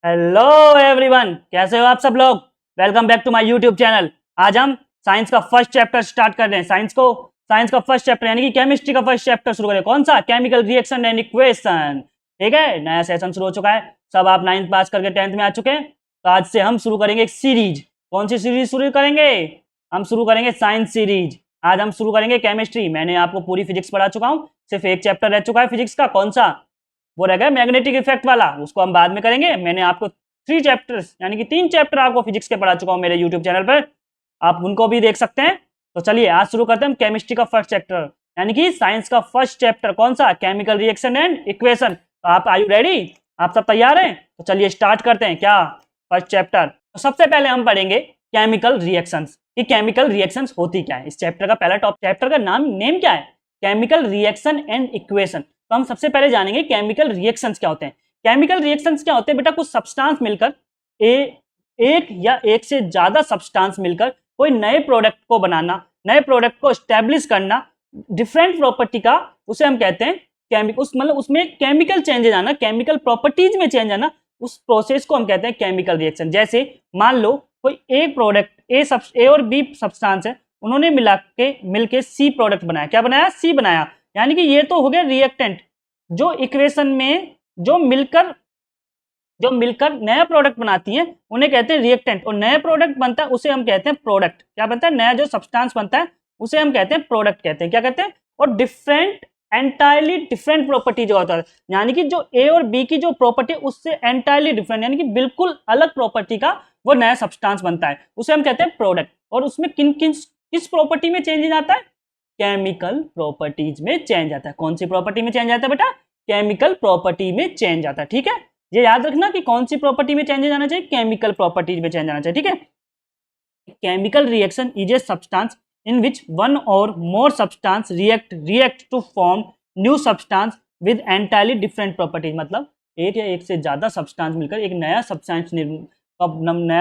Hello everyone, कैसे हो आप सब लोग। Welcome back to my YouTube channel. आज हम साइंस का फर्स्ट चैप्टर स्टार्ट कर रहे हैं। साइंस का फर्स्ट चैप्टर यानी कि केमिस्ट्री का फर्स्ट चैप्टर शुरू करें। कौन सा? Chemical reaction and equation. ठीक है, नया सेशन शुरू हो चुका है। सब आप 9th पास करके 10th में आ चुके हैं। तो आज से हम शुरू करेंगे एक सीरीज। कौन सी सीरीज शुरू करेंगे? हम शुरू करेंगे साइंस सीरीज। आज हम शुरू करेंगे केमिस्ट्री। मैंने आपको पूरी फिजिक्स पढ़ा चुका हूँ, सिर्फ एक चैप्टर रह चुका है फिजिक्स का। कौन सा? वो रह गया मैग्नेटिक इफेक्ट वाला, उसको हम बाद में करेंगे। मैंने आपको 3 चैप्टर्स यानी कि 3 चैप्टर आपको फिजिक्स के पढ़ा चुका हूँ मेरे यूट्यूब चैनल पर, आप उनको भी देख सकते हैं। तो चलिए आज शुरू करते हैं हम केमिस्ट्री का फर्स्ट चैप्टर यानी कि साइंस का फर्स्ट चैप्टर। कौन सा? Chemical reaction and equation. तो आप आर यू रेडी? आप सब तैयार हैं? तो चलिए स्टार्ट करते हैं। क्या फर्स्ट चैप्टर? तो सबसे पहले हम पढ़ेंगे केमिकल रिएक्शंस कि केमिकल रिएक्शंस होती क्या है। इस चैप्टर का पहला टॉप चैप्टर का नेम क्या है? Chemical reaction and equation. तो हम सबसे पहले जानेंगे केमिकल रिएक्शंस क्या होते हैं। केमिकल रिएक्शंस क्या होते हैं बेटा? कुछ सब्सटेंस मिलकर एक या एक से ज्यादा सब्सटेंस मिलकर कोई नए प्रोडक्ट को बनाना, नए प्रोडक्ट को स्टैब्लिश करना, डिफरेंट प्रॉपर्टी का, उसे हम कहते हैं मतलब उसमें केमिकल चेंजेस आना, केमिकल प्रॉपर्टीज में चेंज आना, उस प्रोसेस को हम कहते हैं केमिकल रिएक्शन। जैसे मान लो कोई एक प्रोडक्ट ए और बी सब्सटेंस है, उन्होंने मिलके सी प्रोडक्ट बनाया। क्या बनाया? सी बनाया। यानी कि ये तो हो गया रिएक्टेंट। जो इक्वेशन में जो मिलकर नया प्रोडक्ट बनाती है उन्हें कहते हैं रिएक्टेंट, और नया प्रोडक्ट बनता है उसे हम कहते हैं प्रोडक्ट। क्या बनता है? नया जो सब्सटेंस बनता है उसे हम कहते हैं प्रोडक्ट कहते हैं। क्या कहते हैं? और डिफरेंट एंटायरली डिफरेंट प्रॉपर्टी जो होता है, यानी कि जो ए और बी की जो प्रॉपर्टी उससे एंटायरली डिफरेंट यानी कि बिल्कुल अलग प्रॉपर्टी का वो नया सब्सटेंस बनता है, उसे हम कहते हैं प्रोडक्ट। और उसमें किस प्रॉपर्टी में चेंज आता है? केमिकल प्रॉपर्टीज में चेंज आता है। कौन सी प्रॉपर्टी में चेंज आता है बेटा? केमिकल प्रॉपर्टी में चेंज आता है। ठीक है, ये याद रखना कि कौन सी प्रॉपर्टी में चेंज आना चाहिए? केमिकल प्रॉपर्टीज में चेंज आना चाहिए। ठीक है, chemical reaction is a substance in which one or more substance react to form new substance with entirely different properties। मतलब एक या एक से ज्यादा सब्सटेंस मिलकर एक नया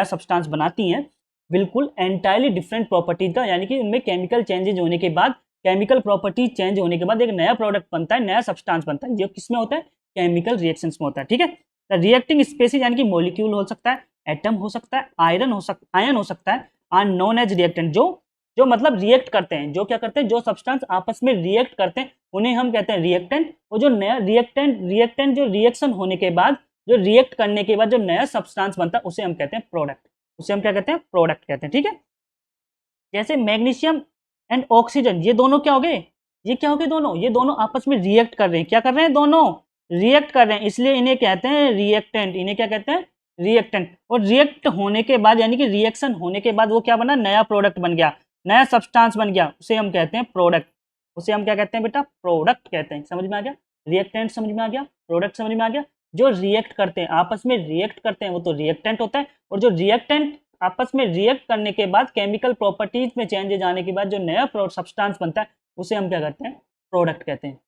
सब्सटेंस बनाती हैं, बिल्कुल एंटायरली डिफरेंट प्रॉपर्टीज का, यानी कि उनमें केमिकल चेंजेज होने के बाद, केमिकल प्रॉपर्टीज चेंज होने के बाद एक नया प्रोडक्ट बनता है, नया सब्सटेंस बनता है। जो किसमें होता है? केमिकल रिएक्शंस में होता है। ठीक है, रिएक्टिंग स्पेसीज यानी कि मॉलिक्यूल हो सकता है, एटम हो सकता है, आयरन हो सकता है, आर नोन एज रिएक्टेंट। जो मतलब रिएक्ट करते हैं, जो क्या करते हैं, जो सब्सटेंस आपस में रिएक्ट करते हैं उन्हें हम कहते हैं रिएक्टेंट। और जो नया रिएक्टेंट जो रिएक्शन होने के बाद, जो रिएक्ट करने के बाद जो नया सब्सटेंस बनता है उसे हम कहते हैं प्रोडक्ट। उसे हम क्या कहते हैं? प्रोडक्ट कहते हैं। ठीक है, जैसे मैग्नीशियम एंड ऑक्सीजन, ये दोनों क्या हो गए? ये क्या हो गए? ये दोनों आपस में रिएक्ट कर रहे हैं। क्या कर रहे हैं? दोनों रिएक्ट कर रहे हैं, इसलिए इन्हें कहते हैं रिएक्टेंट। इन्हें क्या कहते हैं? रिएक्टेंट। और रिएक्ट होने के बाद यानी कि रिएक्शन होने के बाद वो क्या बना? नया प्रोडक्ट बन गया, नया सब्सटेंस बन गया, उसे हम कहते हैं प्रोडक्ट। उसे हम क्या कहते हैं बेटा? प्रोडक्ट कहते हैं। समझ में आ गया? रिएक्टेंट समझ में आ गया, प्रोडक्ट समझ में आ गया। जो रिएक्ट करते हैं, आपस में रिएक्ट करते हैं, वो तो रिएक्टेंट होता है। और जो रिएक्टेंट आपस में रिएक्ट करने के बाद केमिकल प्रॉपर्टीज में चेंजेज आने के बाद जो नया सब्सटेंस बनता है उसे हम क्या कहते हैं? प्रोडक्ट कहते हैं।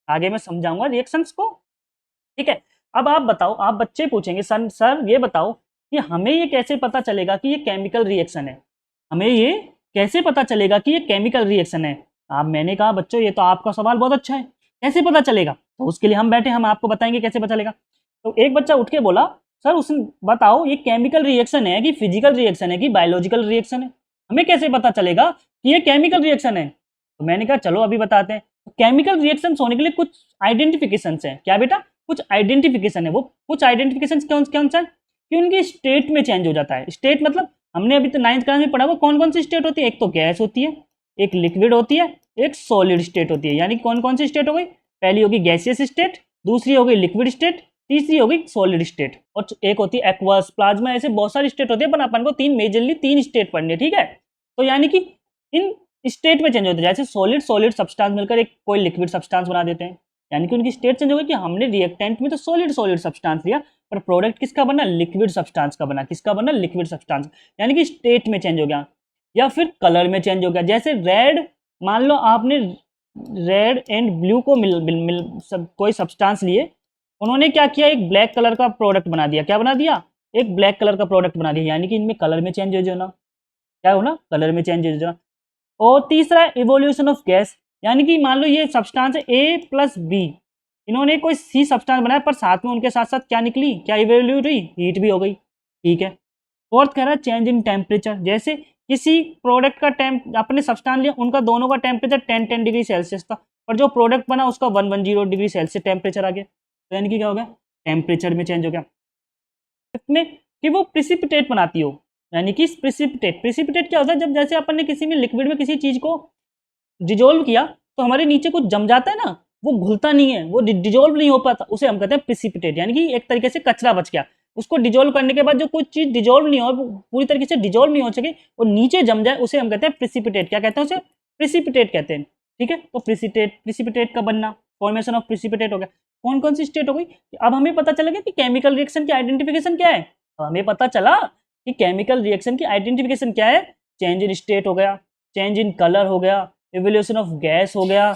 आगे मैं समझाऊंगा रिएक्शंस को। ठीक है, अब आप बताओ, आप बच्चे पूछेंगे सर सर ये बताओ कि हमें ये कैसे पता चलेगा कि ये केमिकल रिएक्शन है? हमें ये कैसे पता चलेगा कि ये केमिकल रिएक्शन है? आप मैंने कहा बच्चों ये तो आपका सवाल बहुत अच्छा है, कैसे पता चलेगा? तो उसके लिए हम बैठे, हम आपको बताएंगे कैसे पता चलेगा। तो एक बच्चा उठ के बोला, सर उसने बताओ ये केमिकल रिएक्शन है कि फिजिकल रिएक्शन है कि बायोलॉजिकल रिएक्शन है? हमें कैसे पता चलेगा कि ये केमिकल रिएक्शन है? तो मैंने कहा चलो अभी बताते हैं। तो केमिकल रिएक्शंस होने के लिए कुछ आइडेंटिफिकेशंस हैं। क्या बेटा? कुछ आइडेंटिफिकेशन है। वो कुछ आइडेंटिफिकेशन कौन कौन सा है? कि उनकी स्टेट में चेंज हो जाता है। स्टेट मतलब हमने अभी तो 9th क्लास में पढ़ा हुआ, कौन कौन सी स्टेट होती है? एक तो गैस होती है, एक लिक्विड होती है, एक सॉलिड स्टेट होती है। यानी कौन कौन सी स्टेट हो गई? पहली होगी गैसियस स्टेट, दूसरी हो गई लिक्विड स्टेट, तीसरी हो गई सॉलिड स्टेट, और एक होती है एक्वस, प्लाज्मा। ऐसे बहुत सारी स्टेट होती है, पर अपन को तीन स्टेट पढ़नी है। ठीक है, तो यानी कि इन स्टेट में चेंज होते हैं। जैसे सॉलिड सब्सटेंस मिलकर एक कोई लिक्विड सब्सटेंस बना देते हैं, यानी कि उनकी स्टेट चेंज हो गई कि हमने रिएक्टेंट में तो सॉलिड सब्सटेंस लिया, पर प्रोडक्ट किसका बना? लिक्विड सब्सटेंस का बना। किसका बना? Liquid substance. यानी कि स्टेट में चेंज हो गया। या फिर कलर में चेंज हो गया। जैसे रेड, मान लो आपने रेड एंड ब्लू को कोई सब्सटेंस लिए, उन्होंने क्या किया? एक ब्लैक कलर का प्रोडक्ट बना दिया। क्या बना दिया? एक ब्लैक कलर का प्रोडक्ट बना दिया, यानी कि इनमें कलर में चेंज हो जाना। क्या हो ना? कलर में चेंज हो जाना। और तीसरा इवोल्यूशन ऑफ गैस, यानी कि मान लो ये सब्सटेंस है A+B, इन्होंने कोई सी सब्सटेंस बनाया पर साथ में उनके साथ साथ क्या निकली, क्या इवेल्यूट हुई, हीट भी हो गई, ठीक है। फोर्थ कह रहा है चेंज इन टेम्परेचर, जैसे किसी प्रोडक्ट का अपने सब्सटेंस लिया, उनका दोनों का टेम्परेचर 10 डिग्री सेल्सियस था, पर जो प्रोडक्ट बना उसका 110 डिग्री सेल्सियस टेम्परेचर आ गया, तो यानी कि क्या हो गया, टेम्परेचर में चेंज हो गया। इसमें कि वो प्रिसिपिटेट बनाती हो, यानी कि प्रिसिपिटेट क्या होता है, जब जैसे अपन ने किसी में लिक्विड में किसी चीज को डिजोल्व किया तो हमारे नीचे कुछ जम जाता है ना, वो घुलता नहीं है, वो डिजोल्व नहीं हो पाता, उसे हम कहते हैं प्रिसिपिटेट, यानी कि एक तरीके से कचरा बच गया। उसको डिजोल्व करने के बाद जो कुछ चीज डिजोल्व नहीं हो, पूरी तरीके से डिजोल्व नहीं हो सके और नीचे जम जाए, उसे हम कहते हैं प्रिसिपिटेट। क्या कहते हैं उसे, प्रिसिपिटेट कहते हैं, ठीक है। तो प्रिसिपिटेट का बनना, फॉर्मेशन ऑफ प्रिसिपिटेट हो गया। कौन कौन सी स्टेट हो गई, अब हमें पता चला कि केमिकल रिएक्शन की आइडेंटिफिकेशन क्या है। अब हमें पता चला कि केमिकल रिएक्शन की आइडेंटिफिकेशन क्या है, चेंज इन स्टेट हो गया, चेंज इन कलर हो गया, इवोल्यूशन ऑफ गैस हो गया,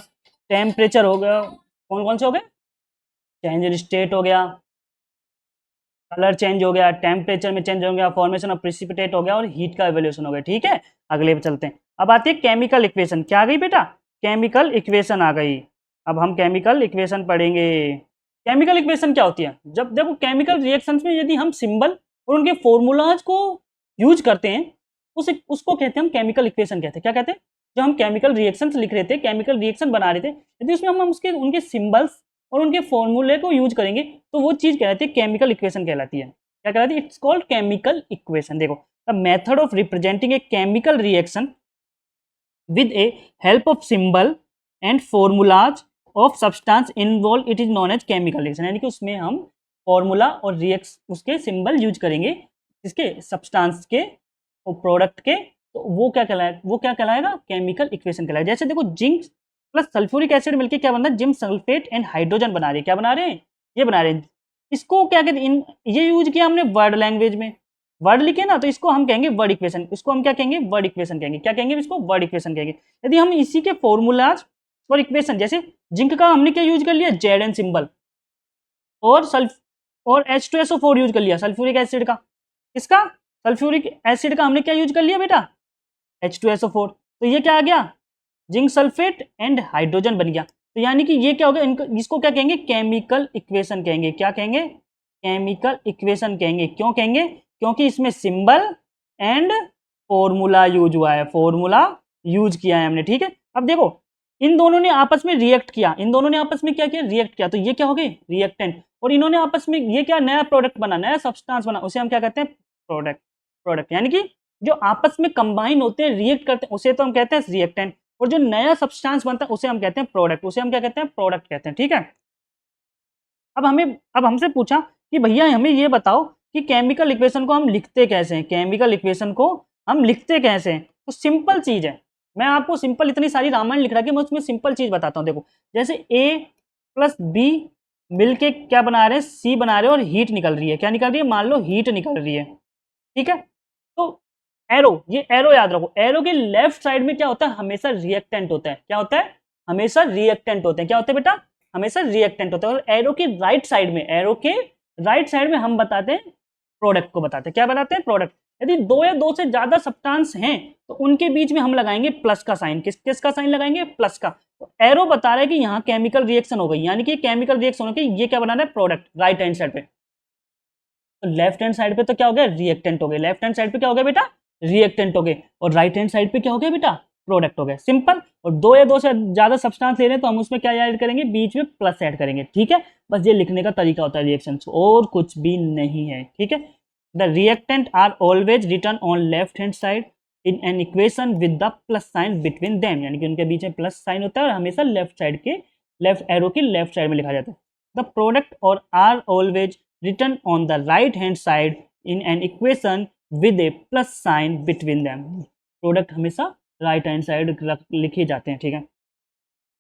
टेम्परेचर हो गया, कौन कौन से हो गए, चेंज इन स्टेट हो गया, कलर चेंज हो गया, टेम्परेचर में चेंज हो गया, फॉर्मेशन ऑफ प्रिसिपिटेट हो गया और हीट का इवोल्यूशन हो गया, ठीक है। अगले पे चलते हैं। अब आती है केमिकल इक्वेशन, क्या आ गई बेटा, केमिकल इक्वेशन आ गई। अब हम केमिकल इक्वेशन पढ़ेंगे। केमिकल इक्वेशन क्या होती है, जब देखो केमिकल रिएक्शंस में यदि हम सिंबल और उनके फॉर्मूलाज को यूज करते हैं, उसको कहते हैं हम केमिकल इक्वेशन कहते हैं। क्या कहते हैं, जो हम केमिकल रिएक्शंस लिख रहे थे, केमिकल रिएक्शन बना रहे थे, यदि उसमें हम उसके उनके सिंबल्स और उनके फॉर्मूले को यूज करेंगे तो वो चीज कहलाती है केमिकल इक्वेशन कहलाती है। क्या कहलाती है, इट्स कॉल्ड केमिकल इक्वेशन। देखो, the method of representing a chemical reaction with a help of symbol and formulas of substance involved, it is known as chemical reaction। यानी कि उसमें हम फॉर्मूला और रिएक्ट उसके सिंबल यूज करेंगे, इसके substance के और प्रोडक्ट के, तो वो क्या कहलाएगा, वो क्या कहलाएगा, केमिकल इक्वेशन कहलाएगा। जैसे देखो, जिंक प्लस सल्फ्यूरिक एसिड मिलकर क्या बन रहा है, जिंक सल्फेट एंड हाइड्रोजन बना रहे हैं। क्या बना रहे हैं, ये बना रहे हैं। इसको क्या कहते हैं, ये यूज किया हमने वर्ड लैंग्वेज में, वर्ड लिखे ना, तो इसको हम कहेंगे वर्ड इक्वेशन। इसको हम क्या कहेंगे, वर्ड इक्वेशन कहेंगे। क्या कहेंगे इसको, वर्ड इक्वेशन कहेंगे। यदि हम इसी के फॉर्मूलाज और इक्वेशन, जैसे जिंक का हमने क्या यूज कर लिया, Zn सिंबल, और H2SO4 यूज कर लिया सल्फ्यूरिक एसिड का। इसका सल्फ्यूरिक एसिड का हमने क्या यूज कर लिया बेटा, H2SO4, तो ये क्या आ गया, जिंक सल्फेट एंड हाइड्रोजन बन गया। तो यानी कि ये क्या हो गया, इसको क्या कहेंगे, केमिकल इक्वेशन कहेंगे। क्या कहेंगे, केमिकल इक्वेशन कहेंगे। क्यों कहेंगे, क्योंकि इसमें सिंबल एंड फॉर्मूला यूज हुआ है, फॉर्मूला यूज किया है हमने, ठीक है। अब देखो, इन दोनों ने आपस में रिएक्ट किया, इन दोनों ने आपस में क्या किया, रिएक्ट किया, तो ये क्या हो गए, रिएक्टेंट। और इन्होंने आपस में ये क्या, नया प्रोडक्ट बना, नया सब्सटेंस बना, उसे हम क्या कहते हैं, प्रोडक्ट। प्रोडक्ट यानी कि जो आपस में कंबाइन होते हैं, रिएक्ट करते हैं, उसे तो हम कहते हैं रिएक्टेंट। और जो नया सब्सटेंस बनता है उसे हम कहते हैं प्रोडक्ट, उसे हम क्या कहते हैं, प्रोडक्ट कहते हैं, ठीक है। अब हमसे पूछा कि भैया हमें ये बताओ कि केमिकल इक्वेशन को हम लिखते कैसे हैं, केमिकल इक्वेशन को हम लिखते कैसे हैं। तो सिंपल चीज है, मैं आपको सिंपल, इतनी सारी रामायण लिख रहा कि मैं उसमें सिंपल चीज बताता हूँ। देखो, जैसे A प्लस बी मिलके क्या बना रहे हैं, सी बना रहे हैं, और हीट निकल रही है। क्या निकल रही है, मान लो हीट निकल रही है, ठीक है। तो एरो, ये एरो याद रखो, एरो के लेफ्ट साइड में क्या होता है, हमेशा रिएक्टेंट होता है। क्या होता है, हमेशा रिएक्टेंट होते हैं। क्या होते हैं बेटा, हमेशा रिएक्टेंट होता है। और एरो के राइट साइड में, एरो के राइट साइड में हम बताते हैं प्रोडक्ट को, बताते हैं क्या बताते हैं, प्रोडक्ट। यदि दो या दो से ज्यादा सब्सटेंस हैं तो उनके बीच में हम लगाएंगे प्लस का साइन। किसका साइन लगाएंगे, प्लस का। तो एरो बता रहा है कि यहाँ केमिकल रिएक्शन हो गई, यानी कि केमिकल रिएक्शन हो गई, ये क्या बना रहा है, प्रोडक्ट, राइट हैंड साइड पे। तो लेफ्ट हैंड साइड पे तो क्या हो गया, रिएक्टेंट हो गए। लेफ्ट हैंड साइड पे क्या हो गया बेटा, रिएक्टेंट हो गए। और राइट हैंड साइड पे क्या हो गया बेटा, प्रोडक्ट हो गया, सिंपल। और दो या दो से ज्यादा सब्सटेंस ले रहे हैं तो हम उसमें क्या ऐड करेंगे, बीच में प्लस ऐड करेंगे, ठीक है। बस ये लिखने का तरीका होता है रिएक्शन, और कुछ भी नहीं है, ठीक है। The reactant are always return on left hand side in an equation with the plus sign between them, यानी कि उनके बीच में प्लस साइन होता है और हमेशा लेफ्ट साइड के, लेफ्ट एरो के लेफ्ट साइड में लिखा जाता है। द प्रोडक्ट और are always written on the right hand side in an equation with a plus sign between them। Product हमेशा राइट हैंड साइड लिखे जाते हैं, ठीक है।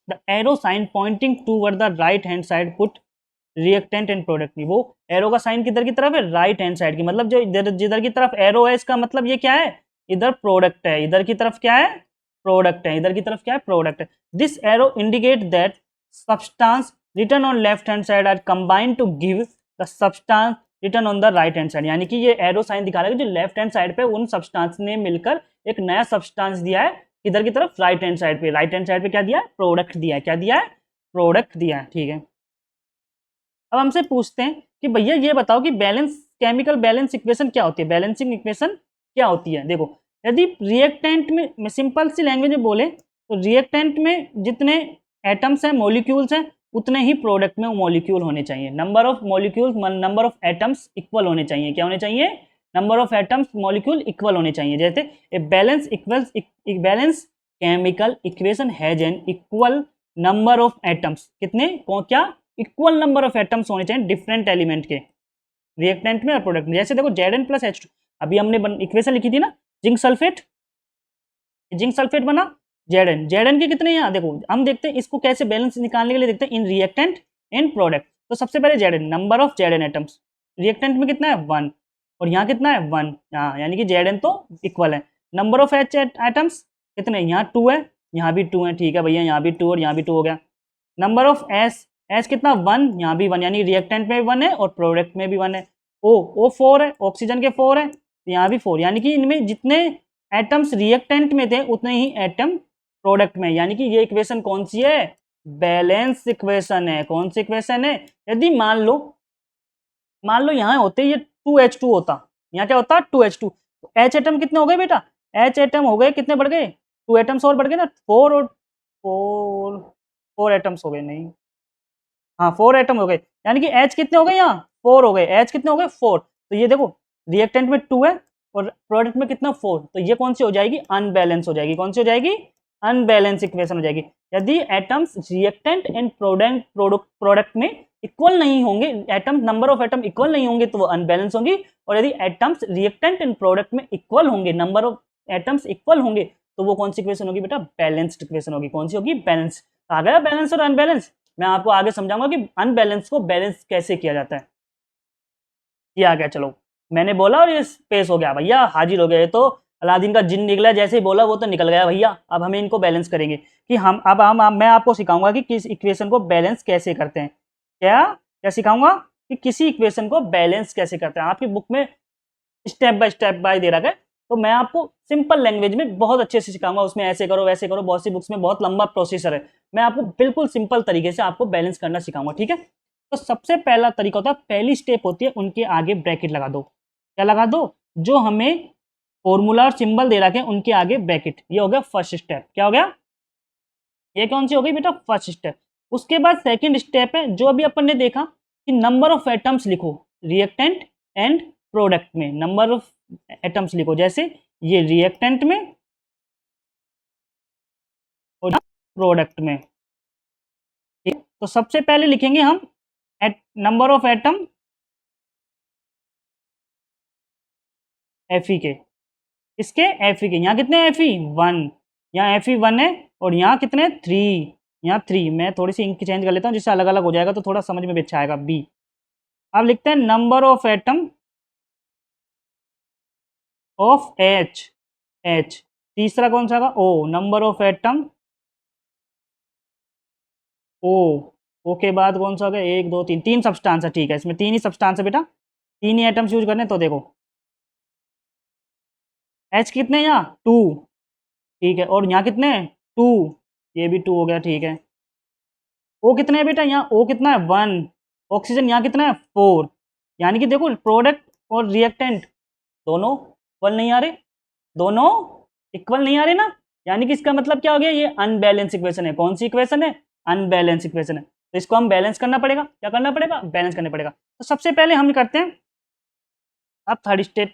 The arrow sign pointing toward the right hand side put reactant and product. वो arrow का sign किधर की तरफ है, राइट हैंड साइड की, मतलब जो इधर जिधर की तरफ एरो है इसका मतलब ये क्या है, इधर प्रोडक्ट है, इधर की तरफ क्या है, प्रोडक्ट है, इधर की तरफ क्या है, प्रोडक्ट है। This arrow indicate that substance written on left hand side are combined to give the substance written on the right hand side, यानी कि ये एरो साइन दिखा रहा है कि जो लेफ्ट हैंड साइड पे उन सब्सटेंस ने मिलकर एक नया सब्सटेंस दिया है, इधर की तरफ राइट हैंड साइड पे। राइट हैंड साइड पे क्या दिया है, प्रोडक्ट दिया है। क्या दिया है, प्रोडक्ट दिया है, ठीक है। अब हमसे पूछते हैं कि भैया ये बताओ कि बैलेंस केमिकल बैलेंस इक्वेशन क्या होती है, बैलेंसिंग इक्वेशन क्या होती है। देखो यदि रिएक्टेंट में सिंपल सी लैंग्वेज में बोले तो रिएक्टेंट में जितने एटम्स हैं मॉलिक्यूल्स हैं उतने ही प्रोडक्ट में मॉलिक्यूल होने चाहिए। Number of molecules number of atoms equal होने चाहिए। क्या होने चाहिए, number of atoms molecule equal होने चाहिए। जैसे a balance equals balance chemical equation has an equal number of atoms, कितने क्या इक्वल नंबर ऑफ एटम्स होने चाहिए डिफरेंट एलिमेंट के रिएक्टेंट में और प्रोडक्ट में। जैसे देखो Zn प्लस H2, अभी हमने इक्वेशन लिखी थी ना, जिंक सल्फेट बना Zn के कितने यहाँ देखो, हम देखते हैं इसको कैसे बैलेंस निकालने के लिए देखते हैं इन रिएक्टेंट इन प्रोडक्ट। तो सबसे पहले Zn, number of Zn atoms reactant में कितना है 1 और यहाँ कितना है 1, यहाँ यानी कि Zn तो इक्वल है। नंबर ऑफ H एटम्स कितने, यहाँ 2 है, यहाँ भी 2 है, ठीक है भैया, यहाँ भी 2 और यहाँ भी 2 हो गया। नंबर ऑफ एस कितना 1, यहाँ भी 1, यानी रिएक्टेंट में भी 1 है और प्रोडक्ट में भी 1 है। ओ 4 है, ऑक्सीजन के 4 है, तो यहाँ भी 4, यानी कि इनमें जितने एटम्स रिएक्टेंट में थे उतने ही एटम प्रोडक्ट में, यानी कि ये इक्वेशन कौन सी है, बैलेंस इक्वेशन है। कौन सी इक्वेशन है, यदि मान लो यहाँ होते ये 2H2 होता, यहाँ क्या होता 2H2, तो H एटम कितने हो गए बेटा, H एटम हो गए कितने बढ़ गए, 2 एटम्स और बढ़ गए ना, 4 और 4 एटम्स हो गए, नहीं हाँ 4 एटम हो गए, यानी कि H कितने हो गए, यहाँ 4 हो गए, H कितने हो गए 4। तो ये देखो रिएक्टेंट में 2 है और प्रोडक्ट में कितना 4, तो ये कौन सी हो जाएगी, अनबैलेंस हो जाएगी। कौन सी हो जाएगी, अनबैलेंस इक्वेशन हो जाएगी। यदि एटम्स रिएक्टेंट एंड प्रोडक्ट में इक्वल नहीं होंगे, atom number of atom equal नहीं होंगे तो वो अनबैलेंस होंगी, और यदि एटम्स रिएक्टेंट एंड प्रोडक्ट में इक्वल होंगे, नंबर ऑफ एटम्स इक्वल होंगे, तो वो कौन सी इक्वेशन होगी बेटा, बैलेंस्ड इक्वेशन होगी। कौन सी होगी, बैलेंस। आ गया बैलेंस और अनबैलेंस। मैं आपको आगे समझाऊंगा कि अनबैलेंस को बैलेंस कैसे किया जाता है। ये आ गया, चलो मैंने बोला और ये पेश हो गया भैया, हाजिर हो गया। ये तो अलादीन का जिन निकला, जैसे ही बोला वो तो निकल गया भैया। अब हमें इनको बैलेंस करेंगे कि मैं आपको सिखाऊंगा कि किस इक्वेशन को बैलेंस कैसे करते हैं। क्या क्या सिखाऊंगा कि किसी इक्वेशन को बैलेंस कैसे करते हैं। आपकी बुक में स्टेप बाय दे रखा है, तो मैं आपको सिंपल लैंग्वेज में बहुत अच्छे से सिखाऊंगा। उसमें ऐसे करो वैसे करो, बहुत सी बुक्स में बहुत लंबा प्रोसीजर है, मैं आपको बिल्कुल सिंपल तरीके से आपको बैलेंस करना सिखाऊंगा, ठीक है। तो सबसे पहला तरीका होता है, पहली स्टेप होती है उनके आगे ब्रैकेट लगा दो। क्या लगा दो, जो हमें फॉर्मूला और सिंबल दे रखे हैं उनके आगे ब्रैकेट, ये हो गया फर्स्ट स्टेप। क्या हो गया, ये कौन सी हो गई बेटा, फर्स्ट स्टेप। उसके बाद सेकंड स्टेप है जो अभी अपन ने देखा कि नंबर ऑफ एटम्स लिखो रिएक्टेंट एंड प्रोडक्ट में, नंबर ऑफ एटम्स लिखो। जैसे ये रिएक्टेंट में और प्रोडक्ट में, ठीक। तो सबसे पहले लिखेंगे हम नंबर ऑफ एटम Fe के, इसके Fe के, यहाँ कितने Fe 1, यहाँ Fe 1 है और यहाँ कितने 3, यहाँ 3। मैं थोड़ी सी इंक चेंज कर लेता हूँ जिससे अलग अलग हो जाएगा तो थोड़ा समझ में भी अच्छा आएगा। बी, अब लिखते हैं number of atom of H। तीसरा कौन सा होगा, O, number of atom O के बाद कौन सा होगा, 1 2 3, 3 सब्सटेंस है, ठीक है। इसमें 3 ही सब्सटेंस है बेटा, 3 ही एटम्स यूज करने। तो देखो H कितने यहाँ 2, ठीक है, और यहाँ कितने 2, ये भी 2 हो गया, ठीक है। O कितने है बेटा, यहाँ O कितना है 1, ऑक्सीजन यहाँ कितना है 4, यानी कि देखो प्रोडक्ट और रिएक्टेंट दोनों इक्वल नहीं आ रहे, दोनों इक्वल नहीं आ रहे ना, यानी कि इसका मतलब क्या हो गया, ये अनबैलेंस इक्वेशन है। कौन सी इक्वेशन है, अनबैलेंस इक्वेशन है। तो इसको हम बैलेंस करना पड़ेगा। क्या करना पड़ेगा, बैलेंस करना पड़ेगा। तो सबसे पहले हम करते हैं, अब थर्ड स्टेप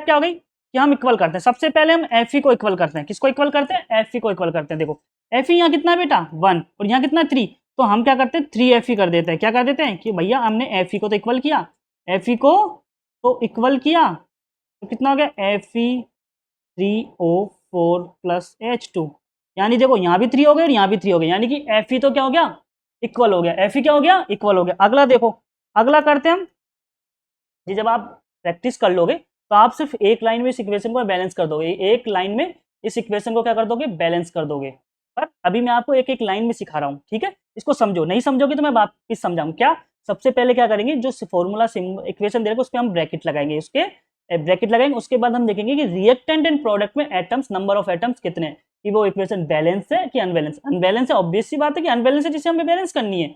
क्या हो गई कि हम इक्वल करते हैं। सबसे पहले हम Fe को इक्वल करते हैं। किसको इक्वल करते हैं, Fe को इक्वल करते हैं। देखो Fe यहाँ कितना है बेटा 1 और यहाँ कितना 3, तो हम क्या करते हैं 3Fe कर देते हैं। क्या कर देते हैं कि भैया हमने Fe को तो इक्वल किया, Fe को तो इक्वल किया, तो कितना हो गया Fe3O4 प्लस H2, यानी देखो यहाँ भी 3 हो गए और यहाँ भी 3 हो गए, यानी कि Fe तो क्या हो गया, इक्वल हो गया। Fe क्या हो गया, इक्वल हो गया। अगला देखो, अगला करते हैं हम जी, जब आप प्रैक्टिस कर लोगे तो आप सिर्फ एक लाइन में इस इक्वेशन को बैलेंस कर दोगे, एक लाइन में इस इक्वेशन को क्या कर दोगे, बैलेंस कर दोगे। पर अभी मैं आपको एक एक लाइन में सिखा रहा हूँ, ठीक है। इसको समझो, नहीं समझोगे तो मैं वापिस समझाऊँ। क्या, सबसे पहले क्या करेंगे, जो फॉर्मूला इक्वेशन दे रहे उस पर हम ब्रैकेट लगाएंगे, उसके ब्रैकेट लगाएंगे। उसके बाद हम देखेंगे कि रिएक्टेंट एंड प्रोडक्ट में एटम्स, नंबर ऑफ एटम्स कितने हैं, कि वो इक्वेशन बैलेंस है कि अनबैलेंस। अनबैलेंस है, ऑब्वियस सी बात है कि अनबैलेंस है, जिसे हमें बैलेंस करनी है,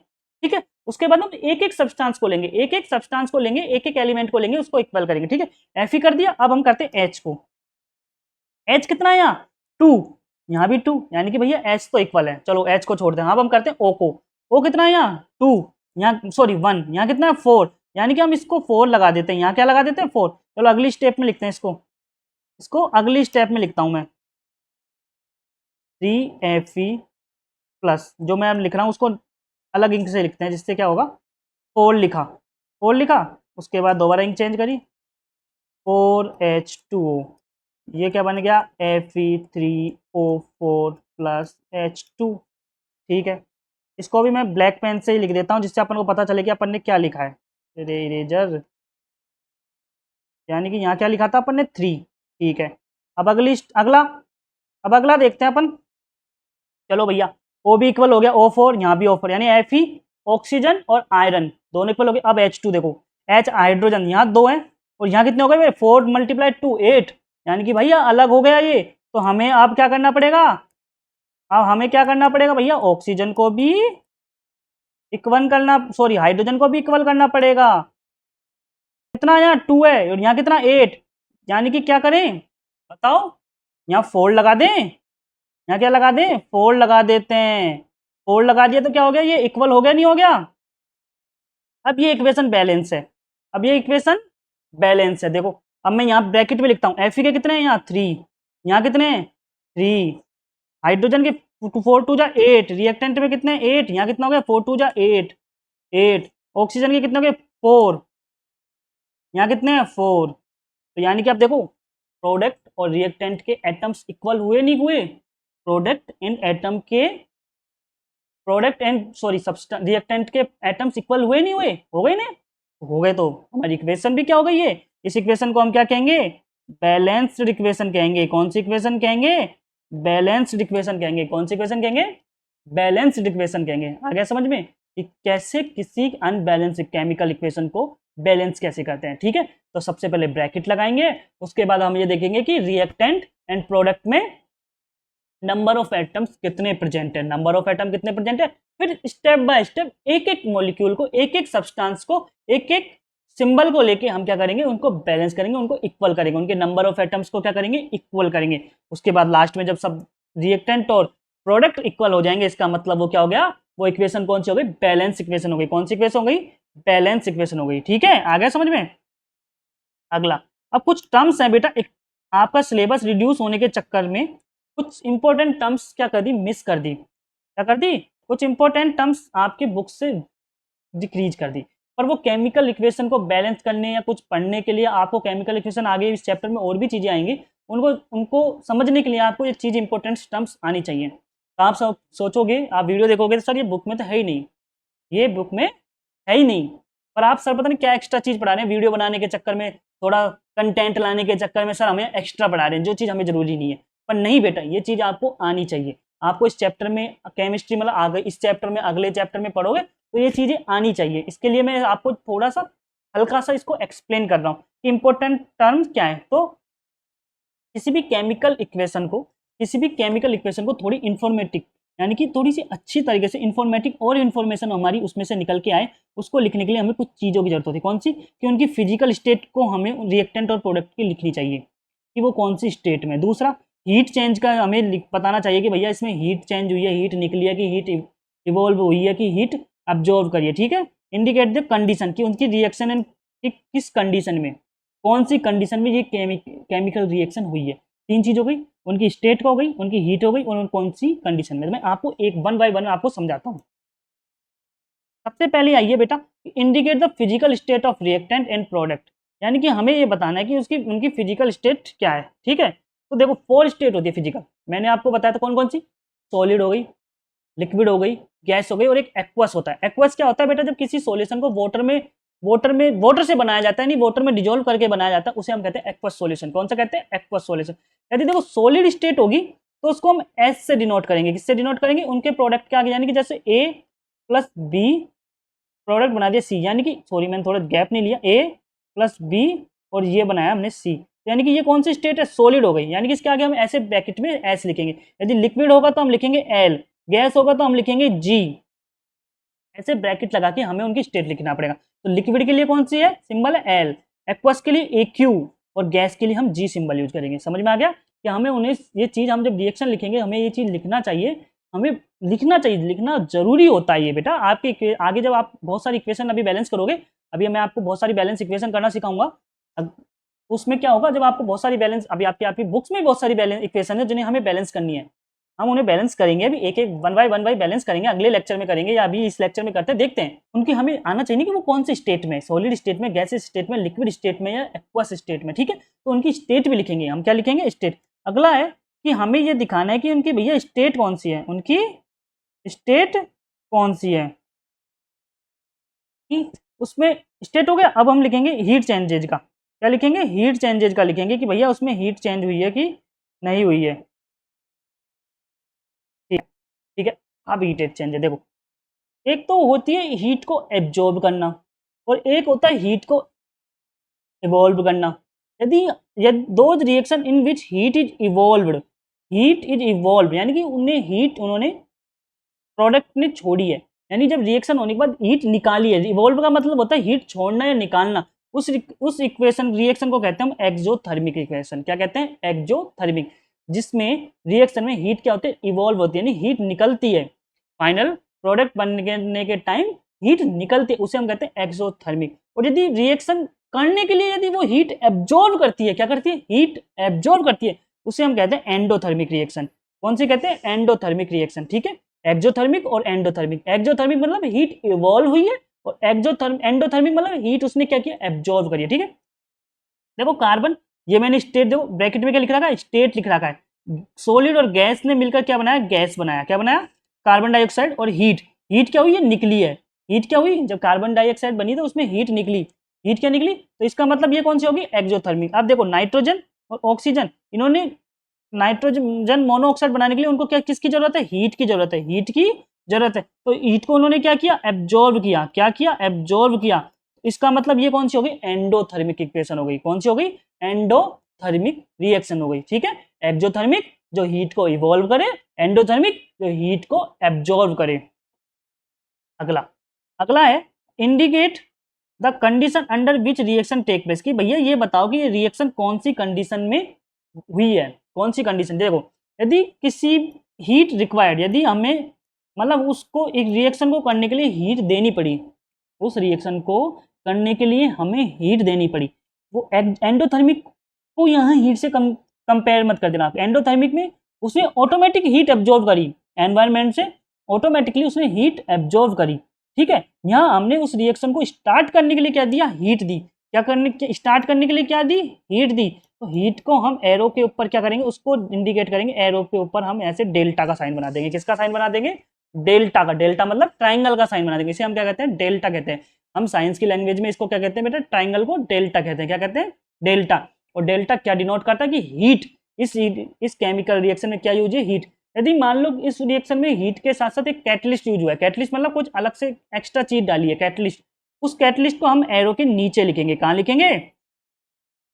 ठीक है। उसके बाद हम एक एक सब्सटेंस को लेंगे, एक एक सब्सटेंस को लेंगे, एक एक एलिमेंट को लेंगे, उसको इक्वल करेंगे। ठीक है, एफ ही कर दिया। अब हम करते हैं एच को। एच कितना है यहाँ 2, यहाँ भी 2, यानी कि भैया एच तो इक्वल है। चलो एच को छोड़ दें। अब हम करते हैं ओ को। ओ कितना है यहाँ 2, यहाँ सॉरी 1, यहाँ कितना है 4, यानी कि हम इसको 4 लगा देते हैं। यहाँ क्या लगा देते हैं 4। चलो अगली स्टेप में लिखते हैं इसको, इसको अगली स्टेप में लिखता हूँ मैं 3Fe प्लस, जो मैं अब लिख रहा हूँ उसको अलग इंक से लिखते हैं, जिससे क्या होगा 4 लिखा, 4 लिखा। उसके बाद दोबारा इंक चेंज करी 4H2O, ये क्या बन गया Fe3O4 प्लस H2। ठीक है, इसको भी मैं ब्लैक पेन से ही लिख देता हूँ, जिससे अपन को पता चले कि अपन ने क्या लिखा है। इरेजर, यानी कि यहाँ क्या लिखा था अपन ने 3। ठीक है, अब अगला देखते हैं अपन। चलो भैया ओ भी इक्वल हो गया O4, यहाँ भी O4, यानी Fe ऑक्सीजन और आयरन दोनों इक्वल हो गए। अब H2 देखो, H हाइड्रोजन, यहाँ 2 है और यहाँ कितने हो गए 4 × 2 8, यानी कि भैया अलग हो गया ये। तो हमें अब क्या करना पड़ेगा, अब हमें क्या करना पड़ेगा भैया, ऑक्सीजन को भी इक्वल करना, सॉरी हाइड्रोजन को भी इक्वल करना पड़ेगा। कितना यहाँ 2 है और यहाँ कितना 8, यानी कि क्या करें बताओ, यहाँ 4 लगा दें, यहाँ क्या लगा दें 4 लगा देते हैं। 4 लगा दिया तो क्या हो गया, ये इक्वल हो गया नहीं हो गया। अब ये इक्वेशन बैलेंस है, अब ये इक्वेशन बैलेंस है। देखो अब मैं यहाँ ब्रैकेट में लिखता हूँ Fe के कितने हैं यहाँ 3, यहाँ कितने हैं 3, हाइड्रोजन के 4 2 जा 8, रिएक्टेंट में कितने 8, यहाँ कितना हो गया 4 2 जा 8 8, ऑक्सीजन के कितने हो गए 4, यहाँ कितने हैं 4। तो यानी कि आप देखो प्रोडक्ट और रिएक्टेंट के एटम्स इक्वल हुए नहीं हुए, product and sorry substance reactant के एटम्स इक्वल हुए नहीं हुए, हो गए ना, हो गए। तो हमारी इक्वेशन भी क्या हो गई है, इस इक्वेशन को हम क्या कहेंगे, बैलेंस्ड इक्वेशन कहेंगे। कौन सी इक्वेशन कहेंगे, बैलेंस्ड इक्वेशन कहेंगे। कौन सी इक्वेशन कहेंगे, बैलेंस्ड इक्वेशन कहेंगे। आ गया समझ में कि कैसे किसी अनबैलेंस केमिकल इक्वेशन को बैलेंस कैसे करते हैं। ठीक है, तो सबसे पहले ब्रैकेट लगाएंगे, उसके बाद हम ये देखेंगे कि रिएक्टेंट एंड प्रोडक्ट में नंबर ऑफ एटम्स कितने प्रेजेंट है, नंबर ऑफ एटम कितने प्रेजेंट है। फिर स्टेप बाय स्टेप एक एक मॉलिक्यूल को, एक एक सब्सटेंस को, एक एक सिंबल को लेके हम क्या करेंगे, उनको बैलेंस करेंगे, उनको इक्वल करेंगे, उनके नंबर ऑफ एटम्स को क्या करेंगे, इक्वल करेंगे। उसके बाद लास्ट में जब सब रिएक्टेंट और प्रोडक्ट इक्वल हो जाएंगे, इसका मतलब वो क्या हो गया, वो इक्वेशन कौन सी हो गई, बैलेंस इक्वेशन हो गई। कौन सी इक्वेशन हो गई, बैलेंस इक्वेशन हो गई। ठीक है, आ गया समझ में। अगला, अब कुछ टर्म्स हैं बेटा, आपका सिलेबस रिड्यूस होने के चक्कर में कुछ इंपॉर्टेंट टर्म्स क्या कर दी, मिस कर दी। क्या कर दी, कुछ इंपॉर्टेंट टर्म्स आपके बुक से डिक्रीज कर दी। पर वो केमिकल इक्वेशन को बैलेंस करने या कुछ पढ़ने के लिए आपको केमिकल इक्वेशन आगे इस चैप्टर में और भी चीज़ें आएंगी, उनको उनको समझने के लिए आपको ये चीज़ इंपॉर्टेंट टर्म्स आनी चाहिए। तो आप सोचोगे, आप वीडियो देखोगे तो सर ये बुक में तो है ही नहीं, ये बुक में है ही नहीं, पर आप सर पता नहीं क्या एक्स्ट्रा चीज़ पढ़ा रहे हैं वीडियो बनाने के चक्कर में, थोड़ा कंटेंट लाने के चक्कर में सर हमें एक्स्ट्रा पढ़ा रहे हैं जो चीज़ हमें ज़रूरी नहीं है। पर नहीं बेटा, ये चीज़ आपको आनी चाहिए। आपको इस चैप्टर में केमिस्ट्री मतलब आ गई, इस चैप्टर में अगले चैप्टर में पढ़ोगे तो ये चीज़ें आनी चाहिए। इसके लिए मैं आपको थोड़ा सा हल्का सा इसको एक्सप्लेन कर रहा हूँ कि इंपॉर्टेंट टर्म्स क्या है। तो किसी भी केमिकल इक्वेशन को थोड़ी इन्फॉर्मेटिव, यानी कि थोड़ी सी अच्छी तरीके से इन्फॉर्मेटिव और इन्फॉर्मेशन हमारी उसमें से निकल के आए, उसको लिखने के लिए हमें कुछ चीज़ों की जरूरत होती है। कौन सी, कि उनकी फिजिकल स्टेट को हमें रिएक्टेंट और प्रोडक्ट की लिखनी चाहिए कि वो कौन सी स्टेट में। दूसरा, हीट चेंज का हमें बताना चाहिए कि भैया इसमें हीट चेंज हुई है, हीट निकली है कि हीट इवॉल्व हुई है कि हीट अब्जॉर्व करिए। ठीक है, इंडिकेट द कंडीशन कि उनकी रिएक्शन एंड किस कंडीशन में, कौन सी कंडीशन में ये केमिकल रिएक्शन हुई है। 3 चीज़ हो गई, उनकी स्टेट हो गई, उनकी हीट हो गई और कौन सी कंडीशन में। तो मैं आपको एक 1 बाय 1 आपको समझाता हूँ। सबसे पहले आइए बेटा, indicate the physical state of reactant and product, यानी कि हमें ये बताना है कि उनकी फिजिकल स्टेट क्या है। ठीक है, तो देखो 4 स्टेट होती है फिजिकल, मैंने आपको बताया था कौन कौन सी, सॉलिड हो गई, लिक्विड हो गई, गैस हो गई और एक एक्वस होता है। एक्वस क्या होता है बेटा, जब किसी सॉल्यूशन को वाटर से बनाया जाता है, नहीं वाटर में डिजोल्व करके बनाया जाता है, उसे हम कहते हैं एक्वस सॉल्यूशन। कौन सा कहते हैं, एक्वस सॉल्यूशन। यदि देखो सॉलिड स्टेट होगी तो उसको हम एस से डिनोट करेंगे। किससे डिनोट करेंगे, उनके प्रोडक्ट के आगे, यानी कि जैसे ए प्लस बी प्रोडक्ट बना दिया सी, यानी कि सॉरी मैंने थोड़ा गैप नहीं लिया, ए प्लस बी और ये बनाया हमने सी, यानी कि ये कौन सी स्टेट है, सॉलिड हो गई। यानी कि इसके आगे हम ऐसे ब्रैकेट में एस लिखेंगे। यदि लिक्विड होगा तो हम लिखेंगे एल, गैस होगा तो हम लिखेंगे जी। ऐसे ब्रैकेट लगा के हमें उनकी स्टेट लिखना पड़ेगा। तो लिक्विड के लिए कौन सी है, सिंबल है एल, एक्वस के लिए AQ, और गैस के लिए हम G सिंबल यूज करेंगे। समझ में आ गया कि हमें उन्हें ये चीज़, हम जब रिएक्शन लिखेंगे हमें ये चीज़ लिखना चाहिए, हमें लिखना चाहिए, लिखना जरूरी होता है ये बेटा। आपके आगे जब आप बहुत सारी इक्वेशन अभी बैलेंस करोगे, अभी मैं आपको बहुत सारी बैलेंस इक्वेशन करना सिखाऊंगा, उसमें क्या होगा, जब आपको बहुत सारी बैलेंस, अभी आपकी बुक्स में बहुत सारी बैलेंस इक्वेशन है जिन्हें हमें बैलेंस करनी है, हम उन्हें बैलेंस करेंगे, अभी एक एक वन बाय बैलेंस करेंगे, अगले लेक्चर में करेंगे या अभी इस लेक्चर में करते हैं, देखते हैं उनकी हमें आना चाहिए कि वो कौन से स्टेट में, सॉलिड स्टेट में, गैसेस स्टेट में, लिक्विड स्टेट में या एक्वस स्टेट में। ठीक है, तो उनकी स्टेट भी लिखेंगे हम, क्या लिखेंगे, स्टेट। अगला है कि हमें ये दिखाना है कि उनकी भैया स्टेट कौन सी है, उनकी स्टेट कौन सी है, कि उसमें स्टेट हो गया। अब हम लिखेंगे हीट चेंजेज का, क्या लिखेंगे, हीट चेंजेज का लिखेंगे कि भैया उसमें हीट चेंज हुई है कि नहीं हुई है। ठीक है, अब हीट एक्सचेंजर देखो, एक तो होती है हीट को एब्जॉर्ब करना और एक होता है हीट को इवॉल्व करना। यदि those reaction in which heat is evolve यानी कि उन्हें हीट, उन्होंने प्रोडक्ट ने छोड़ी है, यानी जब रिएक्शन होने के बाद हीट निकाली है। इवॉल्व का मतलब होता है हीट छोड़ना या निकालना। उस इक्वेशन, रिएक्शन को कहते हैं हम एक्सोथर्मिक इक्वेशन। क्या कहते हैं, एक्सोथर्मिक, जिसमें रिएक्शन में हीट क्या होती है, इवॉल्व होती है, यानी हीट निकलती है, फाइनल प्रोडक्ट बनने के टाइम हीट निकलती है, उसे हम कहते हैं एक्सोथर्मिक। और यदि रिएक्शन करने के लिए यदि वो हीट एब्जॉर्ब करती है, क्या करती है, हीट एब्जॉर्ब करती है, उसे हम कहते हैं एंडोथर्मिक रिएक्शन। कौन सी कहते हैं, एंडोथर्मिक रिएक्शन। ठीक है, एक्सोथर्मिक और एंडोथर्मिक। एक्सोथर्मिक मतलब हीट इवॉल्व हुई है और एंडोथर्मिक मतलब हीट उसने क्या किया, एब्जॉर्ब करी है। ठीक है, देखो कार्बन, ये मैंने स्टेट, देखो ब्रैकेट में क्या लिख रखा है, स्टेट लिख रखा है। सॉलिड और गैस ने मिलकर क्या बनाया, गैस बनाया। क्या बनाया, कार्बन डाइऑक्साइड। और हीट, हीट क्या हुई है, निकली है। हीट क्या हुई, जब कार्बन डाइऑक्साइड बनी तो उसमें हीट निकली, हीट क्या निकली, तो इसका मतलब ये कौन सी होगी, एक्सोथर्मिक। अब देखो नाइट्रोजन और ऑक्सीजन, इन्होंने नाइट्रोजन मोनोऑक्साइड बनाने के लिए उनको क्या, किसकी जरूरत है, हीट की जरूरत है, हीट की जरूरत है। तो हीट को उन्होंने क्या किया, एब्जॉर्ब किया। क्या किया, एब्जॉर्ब किया। इसका मतलब ये कौन सी हो गई, एंडोथर्मिक इक्वेशन हो गई। कौन सी हो गई, एंडोथर्मिक रिएक्शन हो गई। ठीक है, एक्सोथर्मिक जो हीट को इवॉल्व करे, एंडोथर्मिक जो हीट को एब्जॉर्ब करे। अगला अगला है indicate the condition under which reaction take place, कि भैया ये बताओ कि ये रिएक्शन कौन सी कंडीशन में हुई है। कौन सी कंडीशन, देखो यदि किसी हीट रिक्वायर्ड, यदि हमें मतलब उसको एक रिएक्शन को करने के लिए हीट देनी पड़ी, उस रिएक्शन को करने के लिए हमें हीट देनी पड़ी, वो एंडोथर्मिक को यहाँ हीट से कंपेयर मत कर देना। एंडोथर्मिक में उसने ऑटोमेटिक हीट एब्जॉर्ब करी, एनवायरनमेंट से ऑटोमेटिकली उसने हीट एब्जॉर्ब करी। ठीक है, यहाँ हमने उस रिएक्शन को स्टार्ट करने के लिए क्या दिया, हीट दी। क्या करने, स्टार्ट करने के लिए क्या दी, हीट दी। तो हीट को हम एरो के ऊपर क्या करेंगे, उसको इंडिकेट करेंगे, एरो के ऊपर हम ऐसे डेल्टा का साइन बना देंगे। किसका साइन बना देंगे, डेल्टा का। डेल्टा मतलब ट्राइंगल का साइन बना देंगे, इसे हम क्या कहते हैं, डेल्टा कहते हैं। हम साइंस की लैंग्वेज में इसको क्या कहते हैं बेटा, ट्राइंगल को डेल्टा कहते हैं। क्या कहते हैं, डेल्टा। और डेल्टा क्या डिनोट करता है कि हीट, इस केमिकल रिएक्शन में क्या यूज है, हीट। यदि मान लो इस रिएक्शन में हीट के साथ साथ एक कैटलिस्ट यूज हुआ है, कैटलिस्ट मतलब कुछ अलग से एक्स्ट्रा चीज डाली है, कैटलिस्ट, उस कैटलिस्ट को हम एरो के नीचे लिखेंगे। कहाँ लिखेंगे,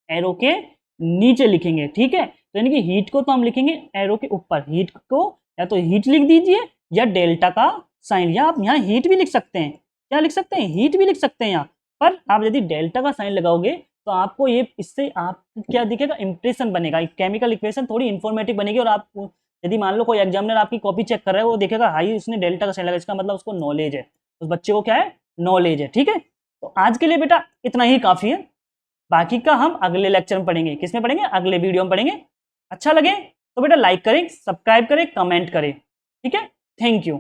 एरो के नीचे लिखेंगे। ठीक है, तो यानी कि हीट को तो हम लिखेंगे एरो के ऊपर, हीट को या तो हीट लिख दीजिए या डेल्टा का साइन, या आप यहाँ हीट भी लिख सकते हैं। क्या लिख सकते हैं, हीट भी लिख सकते हैं यहाँ पर। आप यदि डेल्टा का साइन लगाओगे तो आपको ये, इससे आप क्या दिखेगा, इंप्रेशन बनेगा, केमिकल इक्वेशन थोड़ी इंफॉर्मेटिव बनेगी। और आप यदि मान लो कोई एग्जामिनर आपकी कॉपी चेक कर रहा है, वो देखेगा हाई उसने डेल्टा का साइन लगा, इसका मतलब उसको नॉलेज है, उस बच्चे को क्या है, नॉलेज है। ठीक है, तो आज के लिए बेटा इतना ही काफी है, बाकी का हम अगले लेक्चर में पढ़ेंगे। किसमें पढ़ेंगे, अगले वीडियो में पढ़ेंगे। अच्छा लगे तो बेटा लाइक करें, सब्सक्राइब करें, कमेंट करें। ठीक है, थैंक यू।